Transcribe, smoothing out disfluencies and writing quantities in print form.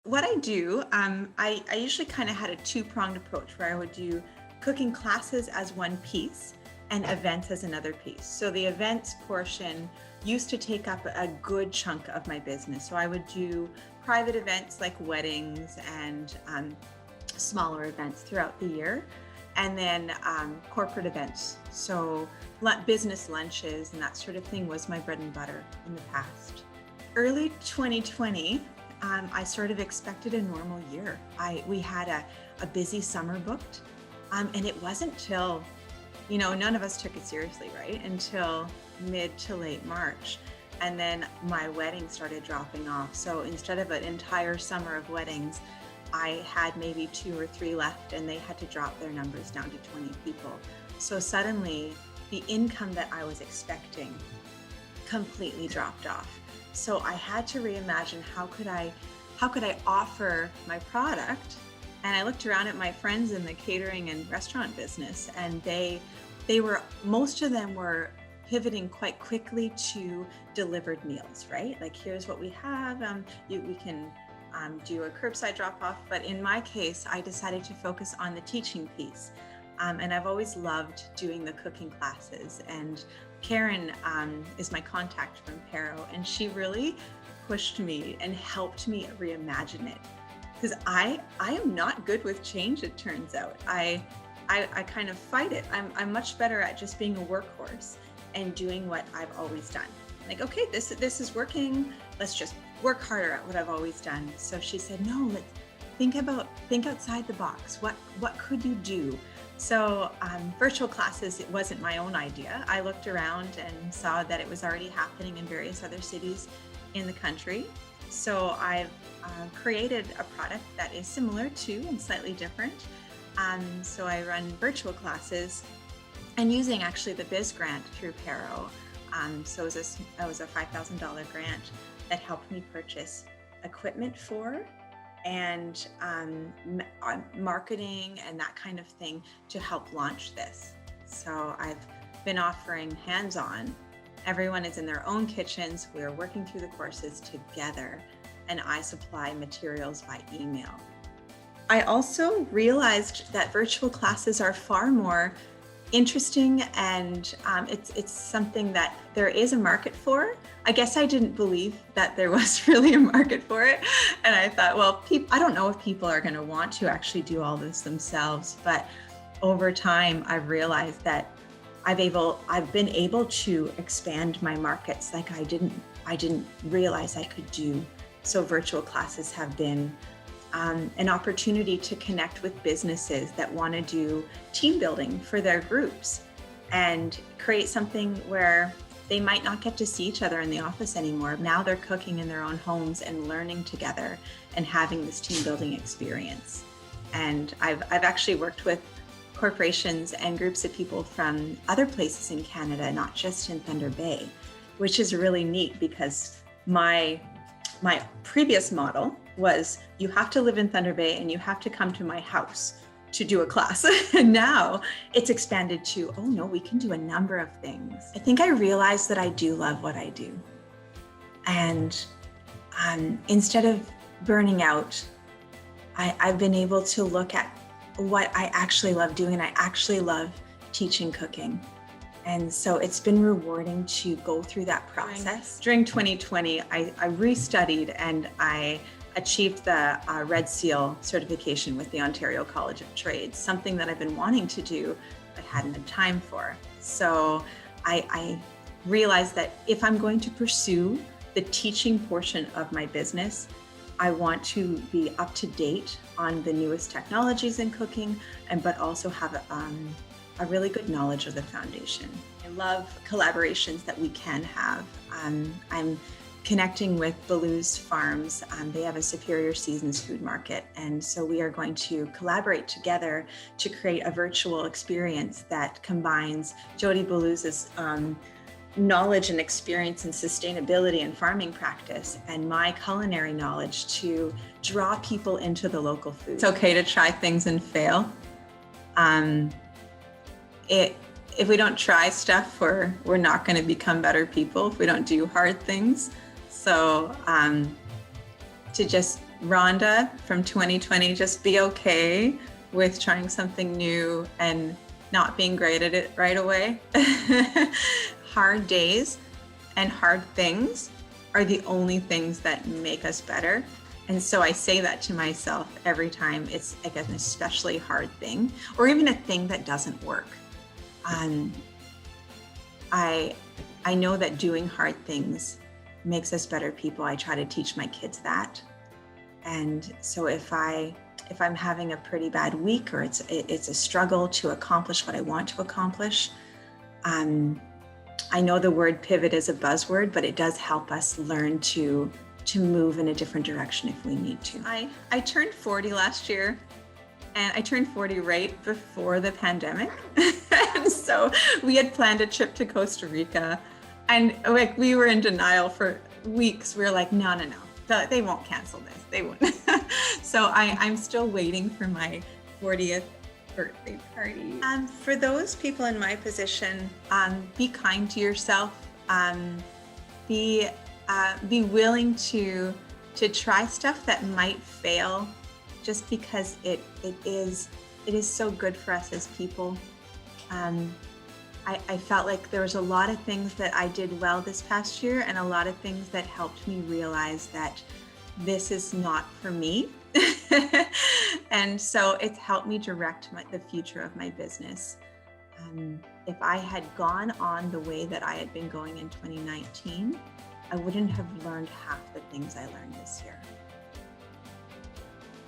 What I do, I usually kind of had a two-pronged approach where I would do cooking classes as one piece and events as another piece. So the events portion used to take up a good chunk of my business. So I would do private events like weddings and smaller events throughout the year, and then corporate events. So business lunches and that sort of thing was my bread and butter in the past. Early 2020, I sort of expected a normal year. We had a busy summer booked, and it wasn't till, none of us took it seriously, right? Until mid to late March. And then my wedding started dropping off. So instead of an entire summer of weddings, I had maybe 2 or 3 left, and they had to drop their numbers down to 20 people. So suddenly the income that I was expecting completely dropped off. So I had to reimagine how could I offer my product. And I looked around at my friends in the catering and restaurant business, and most of them were pivoting quite quickly to delivered meals, right? Like, here's what we have. We can do a curbside drop off. But in my case, I decided to focus on the teaching piece. And I've always loved doing the cooking classes. And Karen is my contact from Pero, and she really pushed me and helped me reimagine it. Because I am not good with change, it turns out. I kind of fight it. I'm much better at just being a workhorse and doing what I've always done. Like, okay, this is working. Let's just work harder at what I've always done. So she said, no, let's think outside the box. What could you do? So virtual classes, it wasn't my own idea. I looked around and saw that it was already happening in various other cities in the country. So I've created a product that is similar to and slightly different. So I run virtual classes and using actually the Biz grant through Pero. So it was a $5,000 grant that helped me purchase equipment for and marketing and that kind of thing to help launch this. So I've been offering hands-on. Everyone is in their own kitchens. We're working through the courses together, and I supply materials by email. I also realized that virtual classes are far more interesting, and it's something that there is a market for. I guess I didn't believe that there was really a market for it. And I thought, well, I don't know if people are going to want to actually do all this themselves. But over time, I've realized that I've been able to expand my markets like I didn't realize I could do. So virtual classes have been an opportunity to connect with businesses that want to do team building for their groups and create something where they might not get to see each other in the office anymore. Now they're cooking in their own homes and learning together and having this team building experience. And I've actually worked with corporations and groups of people from other places in Canada, not just in Thunder Bay, which is really neat because my previous model was you have to live in Thunder Bay and you have to come to my house to do a class. And now it's expanded to, oh no, we can do a number of things. I think I realized that I do love what I do. And instead of burning out, I've been able to look at what I actually love doing. And I actually love teaching cooking. And so it's been rewarding to go through that process. During 2020, I restudied and I achieved the Red Seal certification with the Ontario College of Trades, something that I've been wanting to do but hadn't had time for. So I realized that if I'm going to pursue the teaching portion of my business, I want to be up to date on the newest technologies in cooking, but also have a really good knowledge of the foundation. I love collaborations that we can have. I'm connecting with Baloo's Farms. They have a Superior Seasons food market. And so we are going to collaborate together to create a virtual experience that combines Jody Baloo's knowledge and experience in sustainability and farming practice and my culinary knowledge to draw people into the local food. It's okay to try things and fail. If we don't try stuff, we're not going to become better people if we don't do hard things. So to just Rhonda from 2020, just be okay with trying something new and not being great at it right away. Hard days and hard things are the only things that make us better. And so I say that to myself every time it's like an especially hard thing, or even a thing that doesn't work. I know that doing hard things makes us better people. I try to teach my kids that. And so if I'm having a pretty bad week, or it's a struggle to accomplish what I want to accomplish, I know the word pivot is a buzzword, but it does help us learn to move in a different direction if we need to. I turned 40 last year, and I turned 40 right before the pandemic. And so we had planned a trip to Costa Rica, and like we were in denial for weeks. We were like, no, they won't cancel this. They won't. So I'm still waiting for my 40th birthday party. For those people in my position, be kind to yourself. Be willing to try stuff that might fail, just because it is so good for us as people. I felt like there was a lot of things that I did well this past year, and a lot of things that helped me realize that this is not for me. And so it's helped me direct the future of my business. If I had gone on the way that I had been going in 2019, I wouldn't have learned half the things I learned this year.